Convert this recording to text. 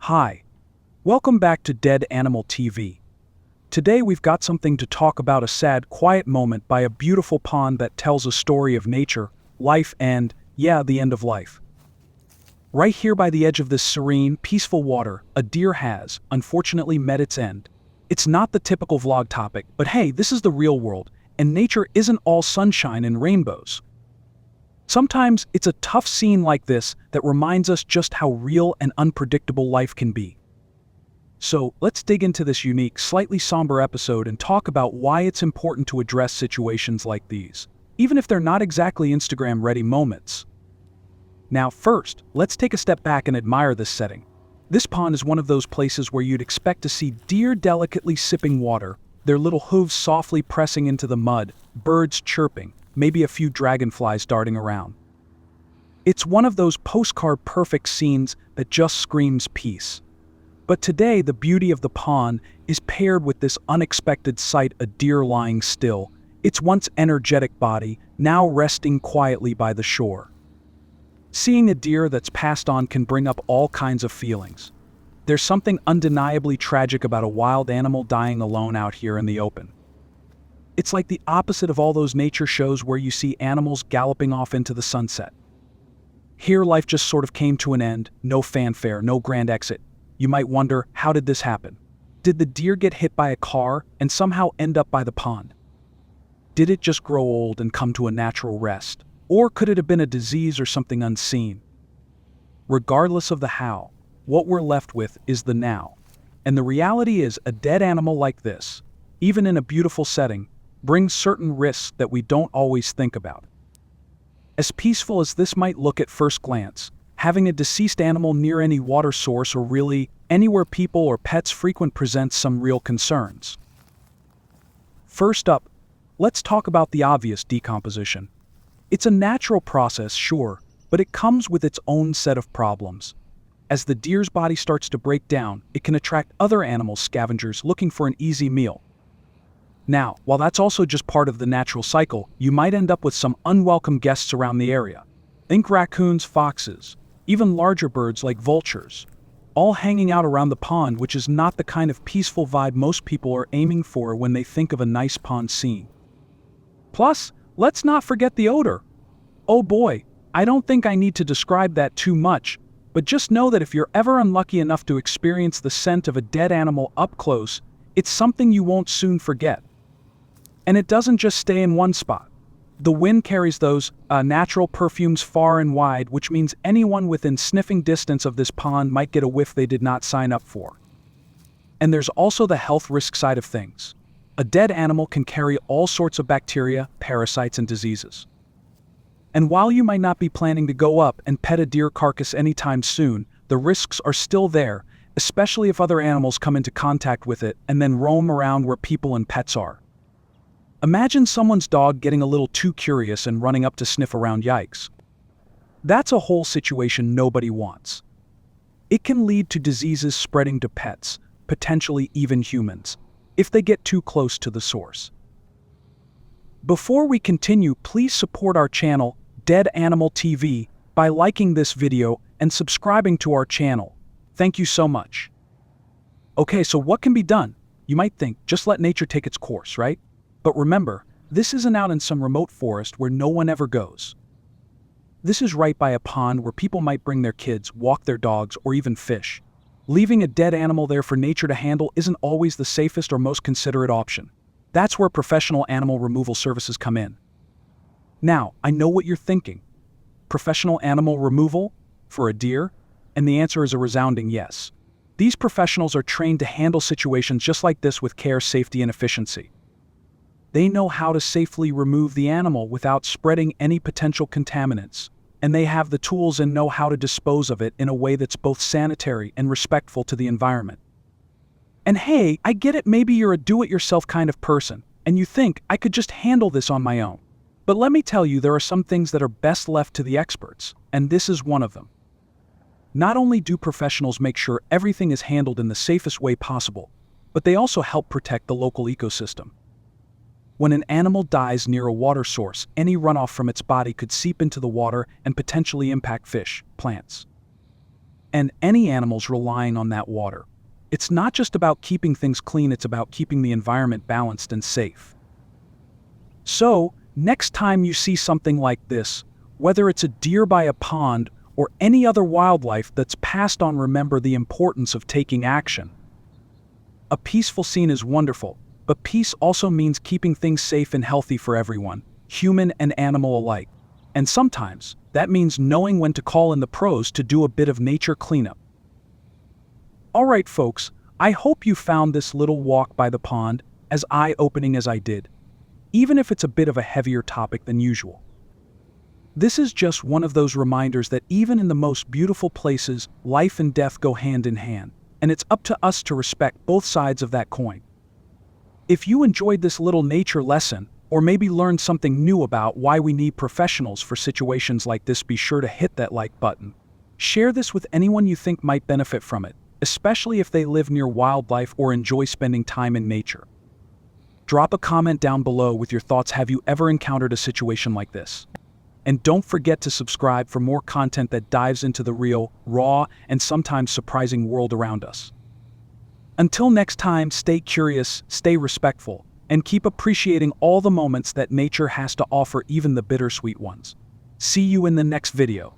Hi, welcome back to Dead Animal TV. Today we've got something to talk about, a sad, quiet moment by a beautiful pond that tells a story of nature, life, and, yeah, the end of life. Right here by the edge of this serene, peaceful water, a deer has, unfortunately, met its end. It's not the typical vlog topic, but hey, this is the real world, and nature isn't all sunshine and rainbows. Sometimes it's a tough scene like this that reminds us just how real and unpredictable life can be. So, let's dig into this unique, slightly somber episode and talk about why it's important to address situations like these, even if they're not exactly Instagram-ready moments. Now first, let's take a step back and admire this setting. This pond is one of those places where you'd expect to see deer delicately sipping water, their little hooves softly pressing into the mud, birds chirping, maybe a few dragonflies darting around. It's one of those postcard-perfect scenes that just screams peace. But today, the beauty of the pond is paired with this unexpected sight: a deer lying still, its once energetic body now resting quietly by the shore. Seeing a deer that's passed on can bring up all kinds of feelings. There's something undeniably tragic about a wild animal dying alone out here in the open. It's like the opposite of all those nature shows where you see animals galloping off into the sunset. Here, life just sort of came to an end, no fanfare, no grand exit. You might wonder, how did this happen? Did the deer get hit by a car and somehow end up by the pond? Did it just grow old and come to a natural rest? Or could it have been a disease or something unseen? Regardless of the how, what we're left with is the now. And the reality is, a dead animal like this, even in a beautiful setting, brings certain risks that we don't always think about. As peaceful as this might look at first glance, having a deceased animal near any water source or really anywhere people or pets frequent presents some real concerns. First up, let's talk about the obvious: decomposition. It's a natural process, sure, but it comes with its own set of problems. As the deer's body starts to break down, it can attract other animal scavengers looking for an easy meal. Now, while that's also just part of the natural cycle, you might end up with some unwelcome guests around the area. Think raccoons, foxes, even larger birds like vultures, all hanging out around the pond, which is not the kind of peaceful vibe most people are aiming for when they think of a nice pond scene. Plus, let's not forget the odor. Oh boy, I don't think I need to describe that too much, but just know that if you're ever unlucky enough to experience the scent of a dead animal up close, it's something you won't soon forget. And it doesn't just stay in one spot. The wind carries those natural perfumes far and wide, which means anyone within sniffing distance of this pond might get a whiff they did not sign up for. And there's also the health risk side of things. A dead animal can carry all sorts of bacteria, parasites, and diseases. And while you might not be planning to go up and pet a deer carcass anytime soon, the risks are still there, especially if other animals come into contact with it and then roam around where people and pets are. Imagine someone's dog getting a little too curious and running up to sniff around. Yikes. That's a whole situation nobody wants. It can lead to diseases spreading to pets, potentially even humans, if they get too close to the source. Before we continue, please support our channel, Dead Animal TV, by liking this video and subscribing to our channel. Thank you so much. Okay, so what can be done? You might think, just let nature take its course, right? But remember, this isn't out in some remote forest where no one ever goes. This is right by a pond where people might bring their kids, walk their dogs, or even fish. Leaving a dead animal there for nature to handle isn't always the safest or most considerate option. That's where professional animal removal services come in. Now, I know what you're thinking. Professional animal removal? For a deer? And the answer is a resounding yes. These professionals are trained to handle situations just like this with care, safety, and efficiency. They know how to safely remove the animal without spreading any potential contaminants, and they have the tools and know how to dispose of it in a way that's both sanitary and respectful to the environment. And hey, I get it, maybe you're a do-it-yourself kind of person, and you think, I could just handle this on my own. But let me tell you, there are some things that are best left to the experts, and this is one of them. Not only do professionals make sure everything is handled in the safest way possible, but they also help protect the local ecosystem. When an animal dies near a water source, any runoff from its body could seep into the water and potentially impact fish, plants, and any animals relying on that water. It's not just about keeping things clean, it's about keeping the environment balanced and safe. So, next time you see something like this, whether it's a deer by a pond or any other wildlife that's passed on, remember the importance of taking action. A peaceful scene is wonderful, but peace also means keeping things safe and healthy for everyone, human and animal alike. And sometimes, that means knowing when to call in the pros to do a bit of nature cleanup. Alright folks, I hope you found this little walk by the pond as eye-opening as I did, even if it's a bit of a heavier topic than usual. This is just one of those reminders that even in the most beautiful places, life and death go hand in hand, and it's up to us to respect both sides of that coin. If you enjoyed this little nature lesson, or maybe learned something new about why we need professionals for situations like this, be sure to hit that like button. Share this with anyone you think might benefit from it, especially if they live near wildlife or enjoy spending time in nature. Drop a comment down below with your thoughts. Have you ever encountered a situation like this? And don't forget to subscribe for more content that dives into the real, raw, and sometimes surprising world around us. Until next time, stay curious, stay respectful, and keep appreciating all the moments that nature has to offer, even the bittersweet ones. See you in the next video.